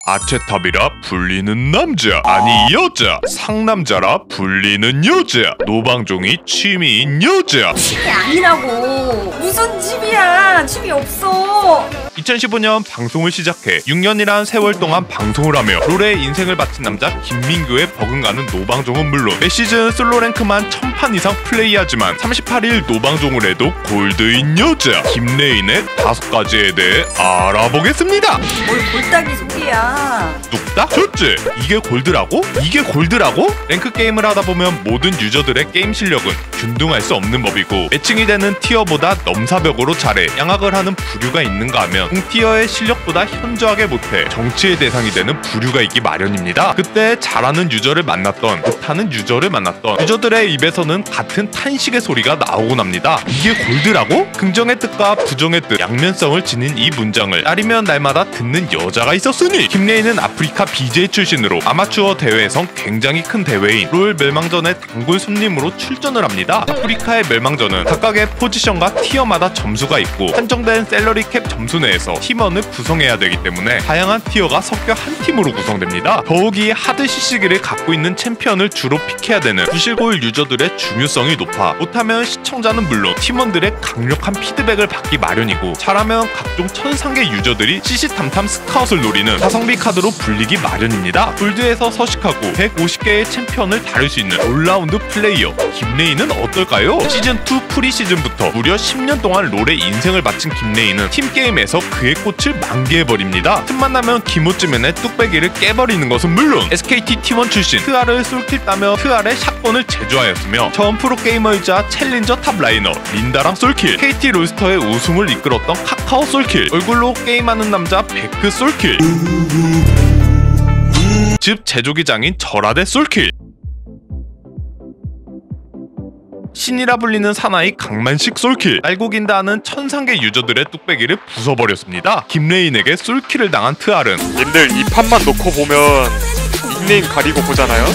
아체탑이라 불리는 남자, 아니 여자, 상남자라 불리는 여자, 노방종이 취미인 여자. 취미 아니라고. 무슨 취미야. 취미 없어. 2015년 방송을 시작해 6년이란 세월 동안 방송을 하며 롤에 인생을 바친 남자 김민규의 버금가는 노방종은 물론 매 시즌 솔로 랭크만 1000판 이상 플레이하지만 38일 노방종을 해도 골드인 여자 김레인의 5가지에 대해 알아보겠습니다. 뭘 골딱이 소리야. 뚝딱? 좋지? 이게 골드라고? 이게 골드라고? 랭크 게임을 하다 보면 모든 유저들의 게임 실력은 균등할 수 없는 법이고 매칭이 되는 티어보다 넘사벽으로 잘해 양악을 하는 부류가 있는가 하면 동티어의 실력보다 현저하게 못해 정치의 대상이 되는 부류가 있기 마련입니다. 그때 잘하는 유저를 만났던 못하는 유저를 만났던 유저들의 입에서는 같은 탄식의 소리가 나오곤 합니다. 이게 골드라고? 긍정의 뜻과 부정의 뜻 양면성을 지닌 이 문장을 날이면 날마다 듣는 여자가 있었으니 김레인은 아프리카 BJ 출신으로 아마추어 대회에선 굉장히 큰 대회인 롤 멸망전의 단골 손님으로 출전을 합니다. 아프리카의 멸망전은 각각의 포지션과 티어마다 점수가 있고 한정된 셀러리 캡 점수 내에서 팀원을 구성해야 되기 때문에 다양한 티어가 섞여 한 팀으로 구성됩니다. 더욱이 하드 CC기를 갖고 있는 챔피언을 주로 픽해야 되는 부실골 유저들의 중요성이 높아 못하면 시청자는 물론 팀원들의 강력한 피드백을 받기 마련이고 잘하면 각종 천상계 유저들이 시시탐탐 스카웃을 노리는 가성비 카드로 불리기 마련입니다. 골드에서 서식하고 150개의 챔피언을 다룰 수 있는 올라운드 플레이어 김레인은 어떨까요? 시즌2 프리시즌부터 무려 10년 동안 롤에 인생을 바친 김레인은 팀게임에서 그의 꽃을 만개해버립니다. 틈만 나면 기모찌맨의 뚝배기를 깨버리는 것은 물론 SKT T1 출신 트알을 솔킬 따며 트알의 샷건을 제조하였으며 전 프로게이머이자 챌린저 탑라이너 린다랑 솔킬, KT 롤스터의 우승을 이끌었던 카카오 솔킬, 얼굴로 게임하는 남자 베크 솔킬, 즉 제조기장인 절하대 솔킬, 신이라 불리는 사나이 강만식 솔킬, 알고긴다 하는 천상계 유저들의 뚝배기를 부숴버렸습니다. 김레인에게 솔킬을 당한 트알은 님들 이 판만 놓고 보면 닉네임 가리고 보잖아요?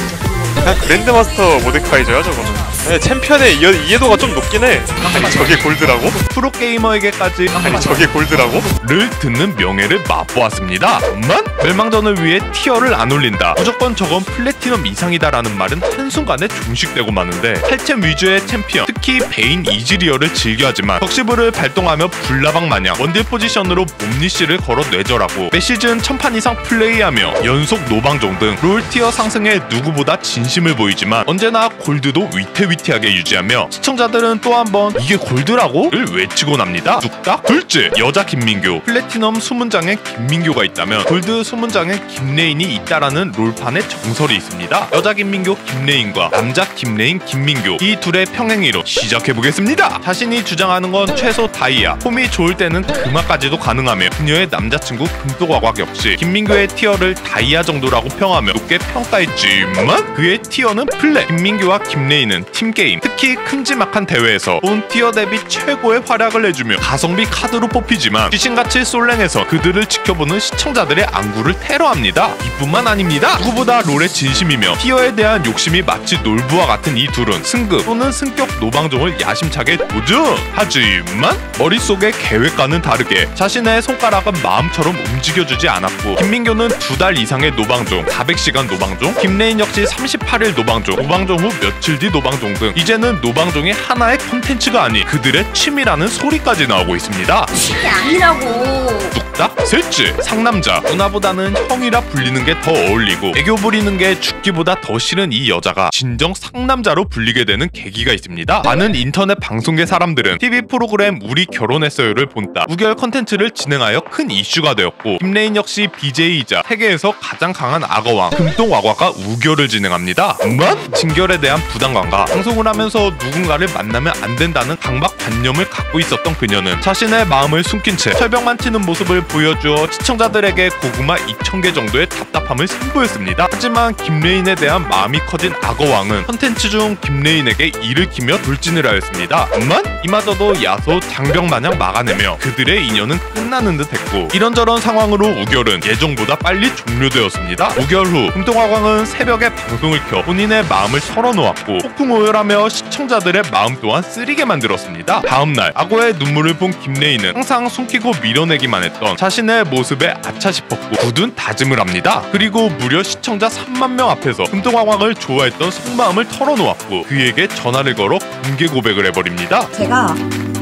그냥 그랜드마스터 모데카이저야 저거는. 네, 챔피언의 이해도가 좀 높긴 해. 아니 저게 골드라고? 프로게이머에게까지 아니 저게 골드라고? 를 듣는 명예를 맛보았습니다. 엄만? 멸망전을 위해 티어를 안 올린다, 무조건 저건 플래티넘 이상이다라는 말은 한순간에 종식되고 마는데 8챔 위주의 챔피언, 특히 베인 이즈리어를 즐겨하지만 덕시브를 발동하며 불나방 마냥 원딜 포지션으로 몸니씨를 걸어 뇌절하고 매 시즌 1000판 이상 플레이하며 연속 노방종 등 롤 티어 상승에 누구보다 진심을 보이지만 언제나 골드도 위태위태하게 유지하며 시청자들은 또 한 번 이게 골드라고? 를 외치곤 합니다. 뚝딱? 둘째, 여자 김민규. 플래티넘 수문장에 김민규가 있다면 골드 수문장에 김레인이 있다라는 롤판의 정설이 있습니다. 여자 김민규 김레인과 남자 김레인 김민규, 이 둘의 평행이로 시작해보겠습니다. 자신이 주장하는 건 최소 다이아, 폼이 좋을 때는 금화까지도 가능하며 그녀의 남자친구 금도과곽 역시 김민규의 티어를 다이아 정도라고 평하며 높게 평가했지만 그의 티어는 플랫. 김민규와 김레인은 팀게임, 특히 큼지막한 대회에서 본 티어 대비 최고의 활약을 해주며 가성비 카드로 뽑히지만 귀신같이 솔랭에서 그들을 지켜보는 시청자들의 안구를 테러합니다. 이뿐만 아닙니다. 누구보다 롤의 진심이며 티어에 대한 욕심이 마치 놀부와 같은 이 둘은 승급 또는 승격 노방종을 야심차게 도전! 하지만 머릿속의 계획과는 다르게 자신의 손가락은 마음처럼 움직여주지 않았고 김민규는 2달 이상의 노방종, 400시간 노방종, 김레인 역시 38일 노방종, 노방종 후 며칠 뒤 노방종 등 이제는 노방종이 하나의 콘텐츠가 아닌 그들의 취미라는 소리까지 나오고 있습니다. 취미 아니라고. 뚝딱? 셋째, 상남자. 누나보다는 형이라 불리는 게 더 어울리고 애교 부리는 게 죽기보다 더 싫은 이 여자가 진정 상남자로 불리게 되는 계기가 있습니다. 많은 인터넷 방송계 사람들은 TV 프로그램 우리 결혼했어요를 본따 우결 컨텐츠를 진행하여 큰 이슈가 되었고 김레인 역시 BJ이자 세계에서 가장 강한 악어왕 금똥와과가 우결을 진행합니다. 만? 진결에 대한 부담감과 방송을 하면서 누군가를 만나면 안 된다는 강박관념을 갖고 있었던 그녀는 자신의 마음을 숨긴 채 철벽만 치는 모습을 보여주어 시청자들에게 고구마 2000개 정도의 답답함을 선보였습니다. 하지만 김레인에 대한 마음이 커진 악어왕은 컨텐츠 중 김레인에게 이를 키며 돌진을 하였습니다. 만? 이마저도 야소 장벽마냥 막아내며 그들의 인연은 끝나는 듯 했고 이런저런 상황으로 우결은 예정보다 빨리 종료되었습니다. 우결 후 금통화광은 새벽에 방송을 켜 본인의 마음을 털어놓았고 폭풍오열하며 시청자들의 마음 또한 쓰리게 만들었습니다. 다음날 악어의 눈물을 본 김레인은 항상 숨기고 밀어내기만 했던 자신의 자신의 모습에 아차 싶었고 굳은 다짐을 합니다. 그리고 무려 시청자 3만 명 앞에서 금동왕왕을 좋아했던 속마음을 털어놓았고 그에게 전화를 걸어 공개 고백을 해버립니다. 제가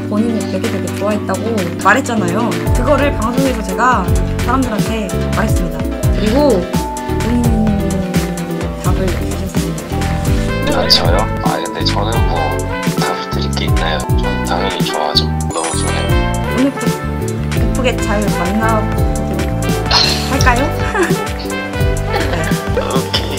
본인을 되게 좋아했다고 말했잖아요. 그거를 방송에서 제가 사람들한테 말했습니다. 그리고 본인 답을 주셨습니다. 저요? 근데 저는 뭐 답을 드릴 게 있나요? 저는 당연히 좋아하죠. 너무 좋아해요. 오늘부터 예쁘게 잘 만나보도록 할까요? 오케이.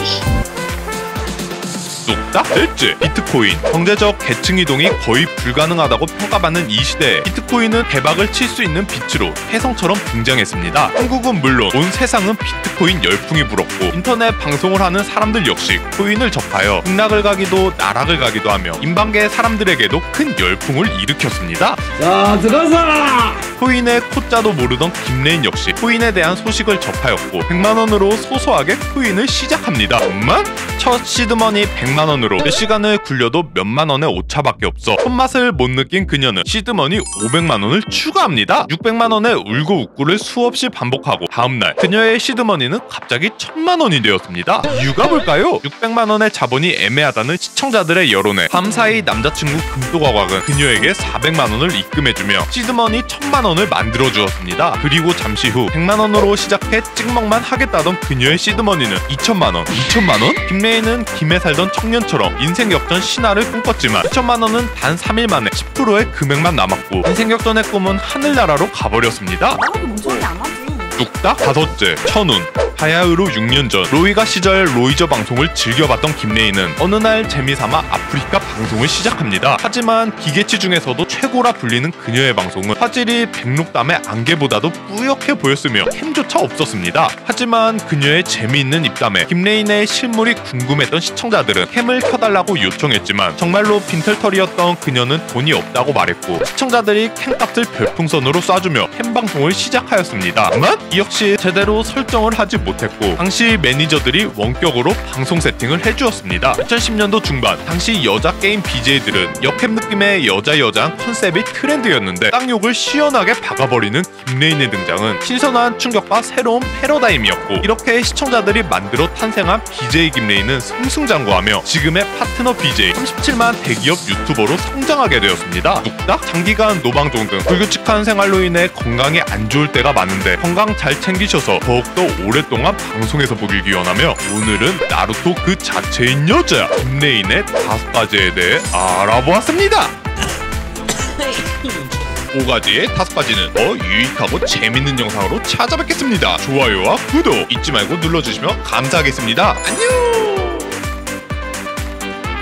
뚝딱 될지. 비트코인 경제적 계층 이동이 거의 불가능하다고 평가받는 이 시대에 비트코인은 대박을 칠 수 있는 빛으로 혜성처럼 등장했습니다. 한국은 물론 온 세상은 비트코인 열풍이 불었고 인터넷 방송을 하는 사람들 역시 코인을 접하여 극락을 가기도 나락을 가기도 하며 인방계 사람들에게도 큰 열풍을 일으켰습니다. 자, 들어가자! 코인의 코자도 모르던 김래인 역시 코인에 대한 소식을 접하였고 100만원으로 소소하게 코인을 시작합니다. 정말? 첫 시드머니 100만원으로 몇 시간을 굴려도 몇만원의 오차밖에 없어 손맛을 못 느낀 그녀는 시드머니 500만원을 추가합니다. 600만원의 울고 웃고를 수없이 반복하고 다음날 그녀의 시드머니는 갑자기 1000만원이 되었습니다. 이유가 뭘까요? 600만원의 자본이 애매하다는 시청자들의 여론에 밤사이 남자친구 금도과곽은 그녀에게 400만원을 입금해주며 시드머니 1000만원을 만들어주었습니다. 그리고 잠시 후 100만원으로 시작해 찍먹만 하겠다던 그녀의 시드머니는 2천만원, 2천만원? 김래인은 김에 살던 청년처럼 인생 역전 신화를 꿈꿨지만 2천만원은 단 3일 만에 10%의 금액만 남았고 인생 역전의 꿈은 하늘나라로 가버렸습니다. 나는 뭔 소리 안 하지. 뚝딱 다섯째, 천운. 바야흐로 6년 전 로이가 시절 로이저 방송을 즐겨봤던 김래인은 어느 날 재미삼아 아프리카 방송을 시작합니다. 하지만 기계치 중에서도 최고라 불리는 그녀의 방송은 화질이 백록담의 안개보다도 뿌옇게 보였으며 캠조차 없었습니다. 하지만 그녀의 재미있는 입담에 김래인의 실물이 궁금했던 시청자들은 캠을 켜달라고 요청했지만 정말로 빈털터리였던 그녀는 돈이 없다고 말했고 시청자들이 캠값을 별풍선으로 쏴주며 캠 방송을 시작하였습니다. 다만 이 역시 제대로 설정을 하지 못했고 당시 매니저들이 원격으로 방송 세팅을 해주었습니다. 2010년도 중반 당시 여자 게임 BJ들은 역캠 느낌의 여자한 컨셉이 트렌드였는데 쌍욕을 시원하게 박아버리는 김래인의 등장은 신선한 충격과 새로운 패러다임이었고 이렇게 시청자들이 만들어 탄생한 BJ 김래인은 승승장구하며 지금의 파트너 BJ 37만 대기업 유튜버로 성장하게 되었습니다. 뚝딱 장기간 노방종 등 불규칙한 생활로 인해 건강이 안 좋을 때가 많은데 건강 잘 챙기셔서 더욱더 오랫동안 방송에서 보길 원하며 오늘은 나루토 그 자체인 여자 김래인의 5가지에 대해 알아보았습니다. 5가지의 5가지는 더 유익하고 재밌는 영상으로 찾아뵙겠습니다. 좋아요와 구독 잊지 말고 눌러주시면 감사하겠습니다. 안녕.